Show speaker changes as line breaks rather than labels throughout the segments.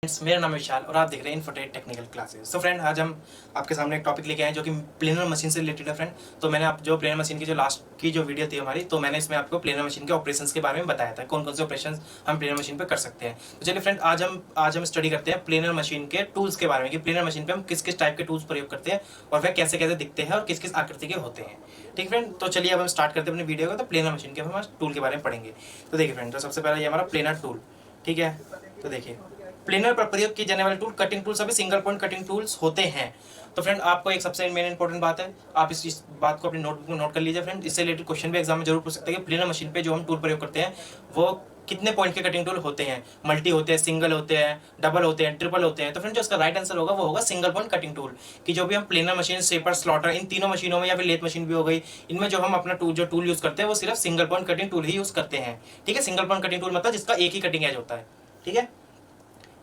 मेरा नाम है विशाल और आप देख रहे हैं इन्फोटेक टेक्निकल क्लासेस। तो फ्रेंड, आज हम आपके सामने एक टॉपिक लेके आए जो कि प्लेनर मशीन से रिलेटेड है फ्रेंड। तो मैंने आप जो प्लेनर मशीन की जो लास्ट की जो वीडियो थी हमारी, तो मैंने इसमें आपको प्लेनर मशीन के ऑपरेशंस के बारे में बताया था, कौन कौन से ऑपरेशंस हम प्लेनर मशीन पे कर सकते हैं। तो चलिए फ्रेंड, आज हम स्टडी करते हैं प्लेनर मशीन के टूल्स के बारे में कि प्लेनर मशीन पे हम किस किस टाइप के टूल्स प्रयोग करते हैं और वह कैसे कैसे दिखते हैं और किस किस आकृति के होते हैं। ठीक फ्रेंड, तो चलिए अब हम स्टार्ट करते हैं अपनी वीडियो को। तो प्लेनर मशीन के हम टूल के बारे में पढ़ेंगे। तो देखिए फ्रेंड, तो सबसे पहले ये हमारा प्लेनर टूल, ठीक है। तो देखिए, प्लेनर पर प्रयोग किए जाने वाले टूल कटिंग टूल सभी सिंगल पॉइंट कटिंग टूल्स होते हैं। तो फ्रेंड, आपको एक सबसे मेन इंपॉर्टेंट बात है, आप इस बात को अपनी नोटबुक में नोट कर लीजिए फ्रेंड। इससे रिलेटेड क्वेश्चन भी एग्जाम में जरूर पूछ सकते हैं कि प्लेनर मशीन पे जो हम टूल प्रयोग करते हैं वो कितने पॉइंट के कटिंग टूल होते हैं, मल्टी होते हैं, सिंगल होते हैं, डबल होते हैं, ट्रिपल होते हैं। तो फ्रेंड, जो इसका राइट आंसर होगा वो होगा सिंगल पॉइंट कटिंग टूल। कि जो भी हम प्लेनर मशीन, शेपर, स्लॉटर, इन तीनों मशीनों में या फिर लेथ मशीन भी हो गई, इनमें जो हम अपना टूल यूज करते हैं वो सिर्फ सिंगल पॉइंट कटिंग टूल ही यूज करते हैं। ठीक है, सिंगल पॉइंट कटिंग टूल मतलब जिसका एक ही कटिंग एज होता है। ठीक है,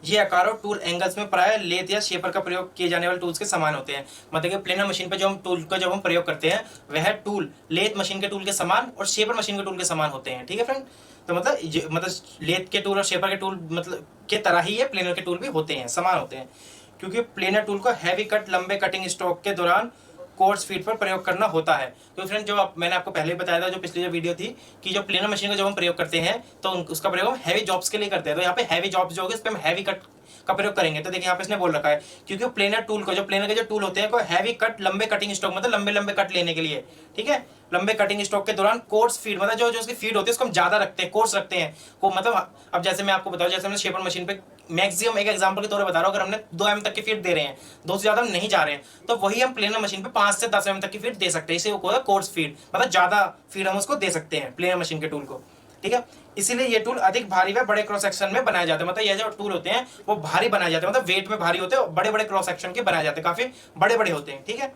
ये आकार और टूल एंगल्स में प्राय लेथ या शेपर का प्रयोग किए जाने वाले टूल्स के समान होते हैं। मतलब कि प्लेनर मशीन पे जो हम टूल का जब हम प्रयोग करते हैं वह टूल लेथ मशीन के टूल के समान और शेपर मशीन के टूल के समान होते हैं। ठीक है फ्रेंड, तो मतलब लेथ के टूल और शेपर के टूल मतलब के तरह ही ये प्लेनर के टूल भी होते हैं, समान होते हैं। क्योंकि प्लेनर टूल को हैवी कट लंबे कटिंग स्ट्रोक के दौरान कोर्स फीड पर प्रयोग करना होता है। तो फ्रेंड, जो मैंने आपको पहले बताया था, जो पिछली जो वीडियो थी, कि जो प्लेनर मशीन का जब हम प्रयोग करते हैं तो उसका प्रयोग हम हैवी जॉब्स के लिए करते हैं। तो यहाँ पे हैवी जॉब्स जो होगी इस पर हम हैवी कट का प्रयोग करेंगे। तो देखिए यहाँ पे इसने बोल रखा है क्योंकि प्लेनर टूल को, जो प्लेनर के जो टूल होते हैं को हैवी कट लंबे कटिंग स्ट्रोक मतलब लंबे लंबे कट लेने के लिए, ठीक है, लंबे कटिंग स्ट्रोक के दौरान कोर्स फीड मतलब जो उसकी फीड होती है उसको हम ज्यादा रखते हैं, कोर्स रखते हैं को। मतलब अब जैसे मैं आपको बताऊं, जैसे हमने शेपर मशीन पे मैक्सिमम एक एग्जांपल के तौर पर बता रहा हूं, अगर हमने 2 mm तक की फीड दे रहे हैं, 2 से ज्यादा हम नहीं जा रहे हैं, तो वही हम प्लेनर मशीन पे 5 से 10 mm तक की फीड दे सकते हैं। इसे वो कोर्स फीड मतलब ज्यादा फीड हम उसको दे सकते हैं प्लेनर मशीन के टूल को। ठीक है, इसीलिए ये टूल अधिक भारी व बड़े क्रॉस सेक्शन में बनाए जाते हैं। मतलब ये जो टूल होते हैं वो भारी बनाए जाते हैं, मतलब वेट में भारी होते हैं, बड़े बड़े क्रॉस सेक्शन के बनाए जाते हैं, काफी बड़े बड़े होते हैं। ठीक है,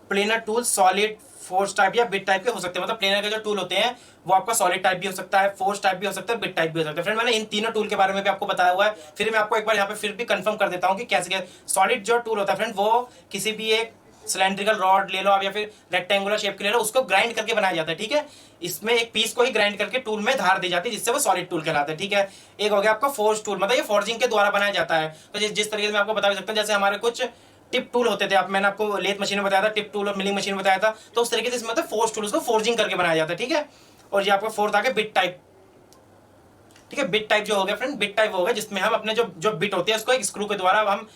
planar tool solid, force type या बिट टाइप के हो सकते हैं। मतलब प्लेनर के जो टूल होते हैं वो आपका सॉलिड टाइप भी हो सकता है, फोर्स टाइप भी हो सकता है, बिट टाइप भी हो सकता है। फ्रेंड, मैंने इन तीनों टूल के बारे में भी आपको बताया हुआ है, फिर मैं आपको एक बार यहाँ पे फिर भी कंफर्म कर देता हूँ कि कैसे। सॉलिड जो टूल होता है फ्रेंड, वो किसी भी एक सिलेंड्रिकल रॉड ले लो आप या फिर रेक्टेंगुलर शेप के ले लो, उसको ग्राइंड करके बनाया जाता है। ठीक है, इसमें एक पीस को ही ग्राइंड करके टूल में धार दी जाती है, जिससे वो सॉलिड टूल कहलाता है। ठीक है, एक हो गया आपका फोर्स टूल, मतलब ये फोर्जिंग के द्वारा बनाया जाता है। तो जिस तरीके से मैं आपको बता सकता हूँ, जैसे हमारे कुछ टिप टूल होते थे, आप मैंने आपको लेथ मशीन में बताया था, टिप टूल और मिलिंग मशीन में बताया था, तो उस तरीके से इसमें फोर्स टूल उसको फोर्जिंग करके बनाया जाता है। ठीक है, और ये आपका फोर्थ आ गया बिट टाइप। ठीक है, बिट टाइप जो हो गया फ्रेंड, बिट टाइप हो गया जिसमें हम अपने जो बिट होते हैं उसको एक स्क्रू के द्वारा हम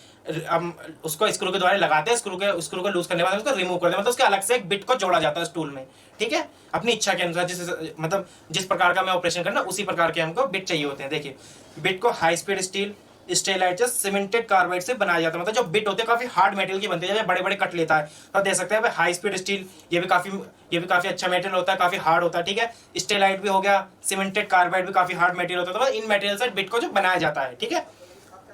उसको स्क्रू के द्वारा लगाते हैं, स्क्रू को लूज करने के बाद उसको रिमूव करते हैं, मतलब उसके अलग से एक बिट को जोड़ा जाता है इस टूल में। ठीक है, अपनी इच्छा के अनुसार मतलब जिस प्रकार का मैं ऑपरेशन करना उसी प्रकार के हमको बिट चाहिए होते हैं। देखिए, बिट को high speed steel, stellite, cemented carbide से बनाया जाता है। मतलब जो बिट होते हैं काफी हार्ड मेटेरियल की बनती है, जब बड़े बड़े कट लेता है तो देख सकते हैं हाई स्पीड स्टील, ये भी काफी अच्छा मेटेरियल होता है, काफी हार्ड होता है। ठीक है, स्टेलाइट भी हो गया, सीमेंटेड कार्बाइड भी काफी हार्ड मेटेरियल होता है। तो इन मेटेरियल से बिट को जो बनाया जाता है। ठीक है,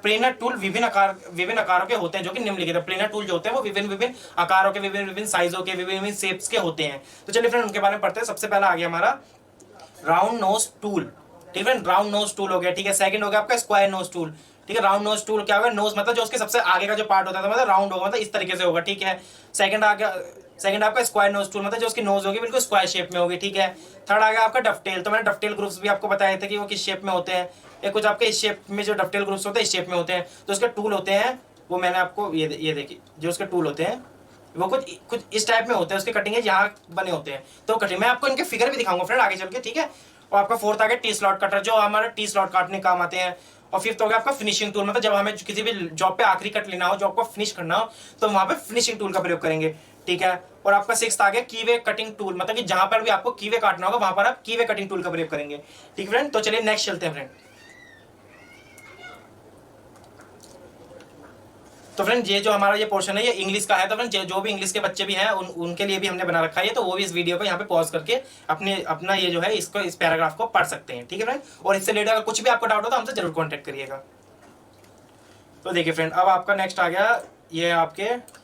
प्लेनर टूल विभिन्न आकारों के होते हैं, जो कि निम्नलिखित है। प्लेनर टूल जो होते हैं वो विभिन्न आकारों के, विभिन्न साइजों के, विभिन्न शेप्स के होते हैं। तो चलिए फ्रेंड, उनके बारे में पढ़ते हैं। सबसे पहला आ गया हमारा राउंड नोज टूल। ठीक है, राउंड नोज टूल हो गया। ठीक है, सेकंड हो गया आपका स्क्वायर नोज टूल। ठीक है, राउंड नोज टूल क्या होगा, नोज मतलब जो उसके सबसे आगे का जो पार्ट होता है मतलब राउंड होगा, मतलब इस तरीके से होगा। ठीक है, सेकंड आ गया, सेकंड आपका स्क्वायर नोज टूल, मतलब जो उसकी नोज होगी बिल्कुल स्क्वायर शेप में होगी। ठीक है, थर्ड आ गया आपका डफटेल। तो मैंने डफटेल ग्रुप्स भी आपको बताए थे कि वो किस शेप में होते हैं। ये कुछ आपके इस शेप में जो डफटेल ग्रुप्स होते हैं इस शेप में होते हैं। तो उसके टूल होते हैं वो मैंने आपको ये देखिए, जो उसके टूल होते हैं वो कुछ इस टाइप में होते हैं, उसके कटिंग यहाँ बने होते हैं। तो कटिंग मैं आपको इनके फिगर भी दिखाऊंगा फ्रेंड आगे चल के। ठीक है, और आपका फोर्थ आ गया टी स्लॉट कटर, जो हमारा टी स्लॉट काटने काम आते हैं। और फिफ्थ हो गया आपका फिनिशिंग टूल, मतलब जब हमें किसी भी जॉब पे आखिरी कट लेना हो, जॉब को फिनिश करना हो, तो वहां पे फिनिशिंग टूल का प्रयोग करेंगे। ठीक है, और आपका सिक्स्थ आ गया कीवे कटिंग टूल, मतलब कि जहां पर भी आपको कीवे काटना होगा वहां पर आप कीवे कटिंग टूल का प्रयोग करेंगे। ठीक है फ्रेंड, तो चलिए नेक्स्ट चलते हैं फ्रेंड। तो फ्रेंड, ये जो हमारा ये पोर्शन है ये इंग्लिश का है। तो फ्रेंड, जो भी इंग्लिश के बच्चे भी हैं उनके लिए भी हमने बना रखा है, तो वो भी इस वीडियो को यहाँ पे पॉज करके अपना ये जो है इसको इस पैराग्राफ को पढ़ सकते हैं। ठीक है फ्रेंड, और इससे रिलेटेड अगर कुछ भी आपको डाउट हो तो हमसे जरूर कॉन्टेक्ट करिएगा। तो देखिए फ्रेंड, अब आपका नेक्स्ट आ गया ये आपके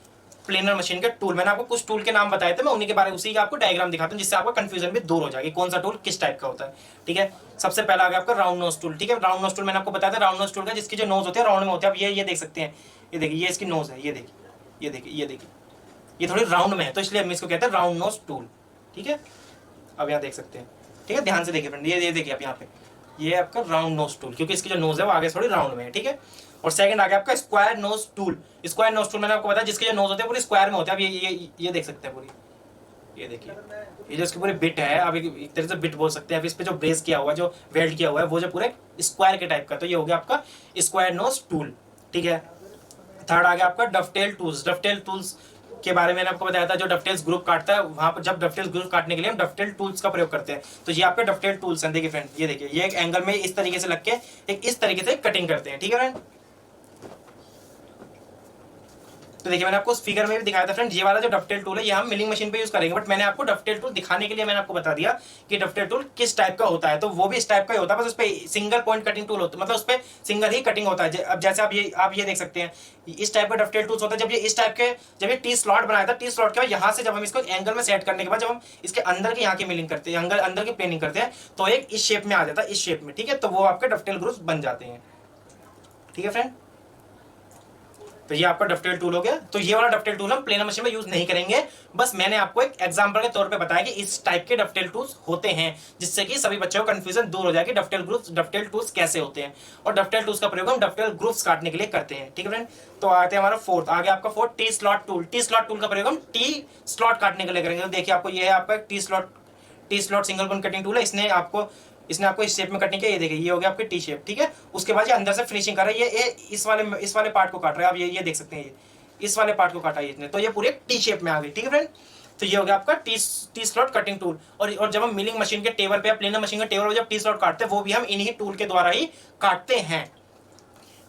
प्लेनर मशीन के टूल। मैंने आपको कुछ टूल के नाम बताए थे, मैं उन्हीं के बारे में उसी का आपको डायग्राम दिखाता हूँ, जिससे आपका कंफ्यूजन भी दूर हो जाएगी कौन सा टूल किस टाइप का होता है। ठीक है, सबसे पहला आ गया आपका राउंड नोज टूल। ठीक है, राउंड नोज टूल मैंने आपको बताया था, राउंड नोज टूल का जिसकी जो नोज होती है राउंड में होती है। अब ये देख सकते हैं, ये देखिए, ये इसकी नोज है, ये देखिए, ये थोड़ी राउंड में है, तो इसलिए हम इसको कहते हैं राउंड नोज टूल। ठीक है, अब यहाँ देख सकते हैं। ठीक है, ध्यान से देखिए फ्रेंड, ये देखिए आप यहाँ पे ये है आपका राउंड नोज टूल, क्योंकि इसकी जो नोज है वो आगे थोड़ी राउंड में है, ठीक है। और सेकंड आ गया आपका square nose tool. Square nose tool मैंने आपको बताया जिसके जो नोज होते हैं पूरी स्क्वायर में होते हैं। अब ये देख सकते हैं पूरी, ये देखिए, ये जो इसकी पूरी बिट है, अब एक तरह से बिट बोल सकते हैं। अब इस पे जो ब्रेस किया हुआ है, जो वेल्ड किया हुआ है, वो जो पूरे स्क्वायर के टाइप का, तो ये हो गया आपका स्क्वायर नोज टूल, ठीक है। थर्ड आ गया आपका डफटेल टूल्स। डफटेल टूल्स के बारे में मैंने आपको बताया था, जो डफटेल्स ग्रुप काटता है, वहां पर जब डफटेल्स ग्रुप काटने के लिए हम डफटेल टूल्स का प्रयोग करते हैं। तो ये आपके डफटेल टूल्स हैं। देखिए फ्रेंड, ये देखिए, ये एक एंगल में इस तरीके से लग के एक इस तरीके से कटिंग करते हैं, ठीक है फ्रेंड। तो देखिए मैंने आपको उस फिगर में भी दिखाया था फ्रेंड, ये वाला जो डफटेल टूल है ये हम मिलिंग मशीन पे यूज करेंगे, बट मैंने आपको डफटेल टूल दिखाने के लिए मैंने आपको बता दिया कि डफटेल टूल किस टाइप का होता है। तो वो भी इस टाइप का ही होता है, बस उस पे सिंगल पॉइंट कटिंग टूल होता है, मतलब उस पे सिंगल ही कटिंग होता है। अब जैसे आप ये देख सकते हैं, इस टाइप का डफटेल टूल्स होता है। जब ये इस टाइप के, जब ये टी स्लॉट बनाया था, टी स्लॉट के बाद यहाँ से जब हम इसको एंगल में सेट करने के बाद जब हम इसके अंदर की यहाँ की मिलिंग करते हैं, अंदर की प्लेनिंग करते हैं, तो एक इस शेप में आ जाता है, इस शेप में, ठीक है। तो वो आपके डफटेल ग्रूव्स बन जाते हैं, ठीक है फ्रेंड। तो ये आपका डफटेल टूल हो गया। तो ये वाला डफटेल टूल हम प्लेनर मशीन में यूज नहीं करेंगे, बस मैंने आपको एक एग्जांपल के तौर पे बताया कि इस टाइप के डफटेल टूल्स होते हैं, जिससे कि सभी बच्चों को कंफ्यूजन दूर हो जाए कि डफटेल टूल्स कैसे होते हैं। और डफटेल टूल्स का प्रयोग हम डफटेल ग्रुप्स काटने के लिए करते हैं, ठीक है फ्रेंड। तो आते हैं हमारा फोर्थ, आगे आपका fourth T slot tool. T slot tool का प्रयोग हम टी स्लॉट काटने के लिए करेंगे। तो देखिए आपको ये है आपका T slot single point cutting tool है। इसने आपको इस शेप में कटिंग किया, ये देखिए, ये हो गया आपके टी शेप, ठीक है। उसके बाद ये अंदर से फिनिशिंग कर रहा है, ये इस वाले पार्ट को काट रहा है। आप ये देख सकते हैं, ये इस वाले पार्ट को काटा है इसने, तो ये पूरे टी शेप में आ गई, ठीक है फ्रेंड। तो ये हो गया आपका टी स्लॉट कटिंग टूल। और जब हम मिलिंग मशीन के टेबल पे या प्लेनर मशीन के टेबल पे जब टी स्लॉट काटते हैं, वो भी हम इन्हीं टूल के द्वारा ही काटते हैं,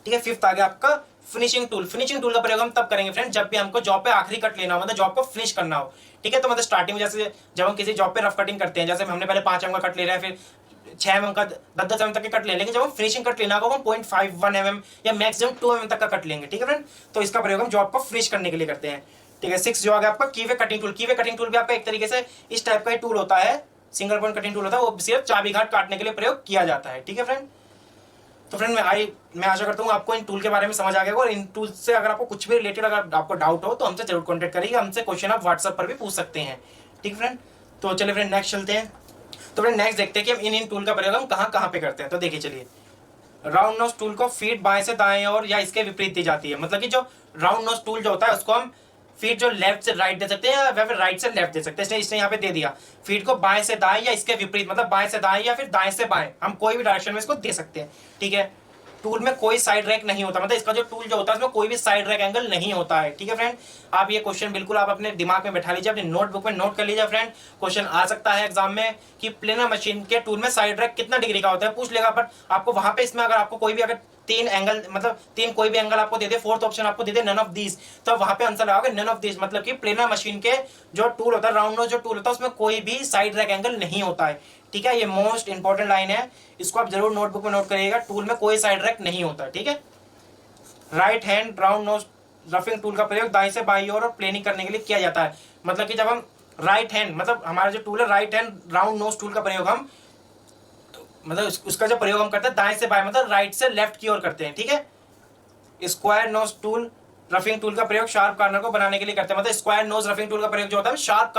ठीक है। फिफ्थ आ गया आपका फिनिशिंग टूल। फिनिशिंग टूल का प्रयोग हम तब करेंगे फ्रेंड जब भी हमको जॉब पे आखिरी कट लेना हो, मतलब जॉब को फिनिश करना हो, ठीक है। तो मतलब स्टार्टिंग में जैसे जब हम किसी जॉब पे रफ कटिंग करते हैं, जैसे हमने पहले 5 mm का कट ले रहा है, फिर 6 mm का, 10 mm तक के कट ले लेंगे। जब हम फिनिशिंग कट लेना होगा, हम 0.51 mm या मैक्सिमम 2 mm तक का कट लेंगे, ठीक है फ्रेंड। तो इसका प्रयोग हम जॉब को फिनिश करने के लिए करते हैं, ठीक है। 6 जो आ गया आपका कीवे कटिंग टूल। कीवे कटिंग टूल भी आपका एक तरीके से इस टाइप का टूल होता है, सिंगल पॉइंट कटिंग टूल होता है, वो सिर्फ चाबी घाट काटने के लिए प्रयोग किया जाता है, ठीक है फ्रेंड। तो फ्रेंड मैं आशा करता हूँ आपको इन टूल के बारे में समझ आ गया होगा। और इन टूल से अगर आपको कुछ भी रिलेटेड अगर आपको डाउट हो तो हमसे जरूर कॉन्टेक्ट करिए, हमसे क्वेश्चन आप व्हाट्सएप पर भी पूछ सकते हैं, ठीक है फ्रेंड। तो चलिए फ्रेंड नेक्स्ट चलते हैं। तो फ्रेंड नेक्स्ट देखते हैं कि हम इन टूल का प्रयोग हम कहाँ कहाँ पे करते हैं। तो देखिए चलिए, राउंड नोज टूल को फीड बाएं से दाएं और या इसके विपरीत दी जाती है। मतलब कि जो राउंड नोज टूल जो होता है उसको हम फीड जो लेफ्ट से राइट दे सकते हैं या फिर राइट से लेफ्ट दे सकते हैं। इसने यहाँ पे दे दिया फीड को बाएं से दाएं या इसके विपरीत, मतलब बाएं से दाएं या फिर दाएं से बाएं, हम कोई भी डायरेक्शन में इसको दे सकते हैं, ठीक है। टूल में कोई साइड रैक नहीं होता, मतलब इसका जो टूल जो होता है उसमें कोई भी साइड रैक एंगल नहीं होता है, ठीक है फ्रेंड। आप ये क्वेश्चन बिल्कुल आप अपने दिमाग में बैठा लीजिए, अपने नोटबुक में नोट कर लीजिए फ्रेंड। क्वेश्चन आ सकता है एग्जाम में कि प्लेनर मशीन के टूल में साइड रैक कितना डिग्री का होता है, पूछ लेगा। बट आपको वहां पे इसमें अगर आपको कोई भी अगर 3 एंगल, मतलब 3 कोई भी एंगल आपको दे दे, फोर्थ ऑप्शन आपको दे दे नन ऑफ दीज, तो वहां पे आंसर लगाओगे नन ऑफ दीज। मतलब कि प्लेनर मशीन के जो टूल होता है, राउंड नोज जो टूल होता है, उसमें कोई भी साइड रैक एंगल नहीं होता है, ठीक है। ये मोस्ट इंपॉर्टेंट लाइन है, इसको आप जरूर नोटबुक में नोट करिएगा। टूल में कोई साइड रैक नहीं होता, ठीक है। Right hand round nose roughing tool का प्रयोग दाएं से बाईं ओर और प्लेनिंग करने के लिए किया जाता है। मतलब कि जब हम राइट हैंड, मतलब हमारा जो टूल है right hand round nose tool का प्रयोग हम, मतलब उसका जो प्रयोग हम करते हैं दाएं से बाएं, मतलब राइट से लेफ्ट की ओर करते हैं, ठीक है। Square nose tool roughing tool का प्रयोग शार्प कॉर्नर को बनाने के लिए करते हैं। मतलब स्क्वायर नोज रफिंग टूल का प्रयोग जो होता है शार्प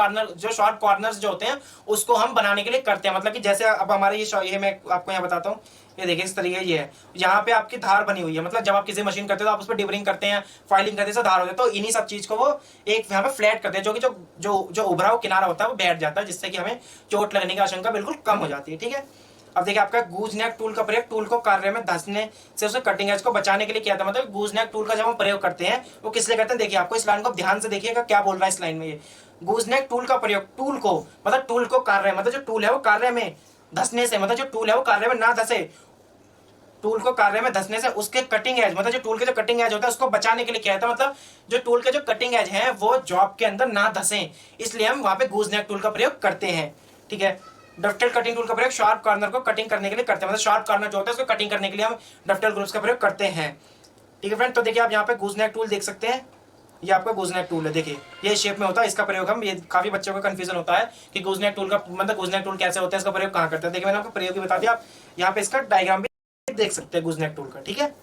कॉर्नर्स जो होते हैं उसको हम बनाने के लिए करते हैं। मतलब कि जैसे अब हमारे ये मैं आपको यहाँ बताता हूँ, ये देखिए इस तरीके ये है, यहाँ पे आपकी धार बनी हुई है। मतलब जब आप किसी मशीन करते हो तो आप उस पर डिबरिंग करते हैं, फाइलिंग करते हैं, धार होते हैं, तो इन्हीं सब चीज को वो एक यहाँ पे फ्लैट करते हैं, जो कि जो उभरा हुआ किनारा होता है वो बैठ जाता है, जिससे कि हमें चोट लगने की आशंका बिल्कुल कम हो जाती है, ठीक है। अब देखिए आपका गूज नेक टूल का प्रयोग टूल को कार्य में धंसने से उसे कटिंग एज को बचाने के लिए किया था। मतलब गूज नेक टूल का जब हम प्रयोग करते हैं वो किस लिए करते हैं, देखिए आपको इस लाइन को ध्यान से देखिएगा क्या बोल रहा है इस लाइन में। ये गूज नेक टूल का प्रयोग टूल को, मतलब टूल को कार्य, मतलब जो टूल है वो कार्य में धंसने से, मतलब जो टूल है वो कार्य में ना धंसे, टूल को कार्य में धंसने से उसके कटिंग एज, मतलब जो टूल के जो कटिंग एज होता है उसको बचाने के लिए किया था। मतलब जो टूल के जो कटिंग एज है वो जॉब के अंदर ना धंसे, इसलिए हम वहां पे गूज नेक टूल का प्रयोग करते हैं, ठीक है। डफटेल कटिंग टूल का प्रयोग शार्प कॉर्नर को कटिंग करने के लिए करते हैं। मतलब शार्प कॉर्नर जो होता है उसको कटिंग करने के लिए हम डफटेल ग्रुप्स का प्रयोग करते हैं, ठीक है फ्रेंड। तो देखिए आप यहाँ पे गूज नेक टूल देख सकते हैं, ये आपका गूज नेक टूल है, देखिए ये शेप में होता है। इसका प्रयोग हम, ये काफी बच्चों को कंफ्यूजन होता है कि गूज नेक टूल का मतलब गूज नेक टूल कैसे होता है, इसका प्रयोग कहाँ करते हैं। देखिए मैंने आपको प्रयोग भी बता दिया, आप यहाँ पे इसका डायग्राम भी देख सकते हैं गूज नेक टूल का, ठीक है।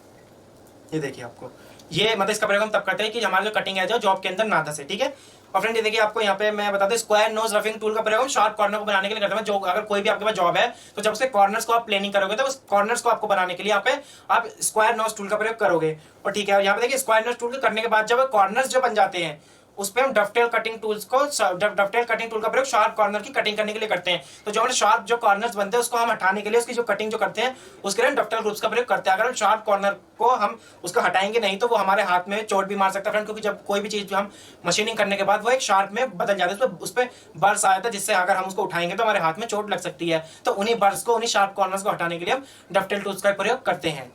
ये देखिए आपको ये मतलब इसका प्रयोग हम तब करते हैं कि हमारा जो कटिंग है जो जॉब के अंदर ना धसे, ठीक है। और फ्रेंड ये देखिए आपको यहाँ पे मैं बता दूं, स्क्वायर नोज रफिंग टूल का प्रयोग हम शार्प कॉर्नर को बनाने के लिए करते हैं। जो अगर कोई भी आपके पास जॉब है तो जब उसके कॉर्नर्स को आप प्लेनिंग करोगे तो उस कॉर्नर्स को आपको बनाने के लिए यहाँ पे आप स्क्वायर नोज टूल का प्रयोग करोगे। और ठीक है, यहाँ पे देखिए स्क्वायर नोज टूल करने के बाद जब कॉर्नर्स जो बन जाते हैं उस पर हम डफटेल कटिंग टूल्स को डफटेल कटिंग टूल का प्रयोग शार्प कॉर्नर की कटिंग करने के लिए करते हैं। तो जो हमारे शार्प जो कॉर्नर्स बनते हैं उसको हम हटाने के लिए उसकी जो कटिंग जो करते हैं उसके लिए डफटेल ग्रुप्स का प्रयोग करते हैं। अगर हम शार्प कॉर्नर को हम उसको हटाएंगे नहीं तो वो हमारे हाथ में चोट भी मार सकता है फ्रेंड, क्योंकि जब कोई भी चीज जो हम मशीनिंग करने के बाद वो एक शार्प में बदल जाता है, उस पर बर्स आया था जिससे अगर हम उसको उठाएंगे तो हमारे हाथ में चोट लग सकती है। तो उन्हीं बर्स को उन्हीं शार्प कॉर्नर्स को हटाने के लिए हम डफटेल टूल्स का प्रयोग करते हैं।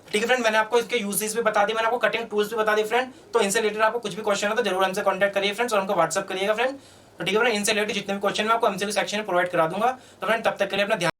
ठीक है फ्रेंड, मैंने आपको इसके यूजेस भी बता दी, मैंने आपको कटिंग टूल्स भी बता दी फ्रेंड। तो इनसे रिलेटेड आपको कुछ भी क्वेश्चन हो तो जरूर हमसे कांटेक्ट करिए फ्रेंड्स, और हमको व्हाट्सअप करिएगा फ्रेंड। तो ठीक है फ्रेंड, इनसे रिलेटेड जितने भी क्वेश्चन मैं आपको एमसीक्यू सेक्शन में प्रोवाइड करा दूंगा। तो फ्रेंड तब तक के लिए अपना ध्यान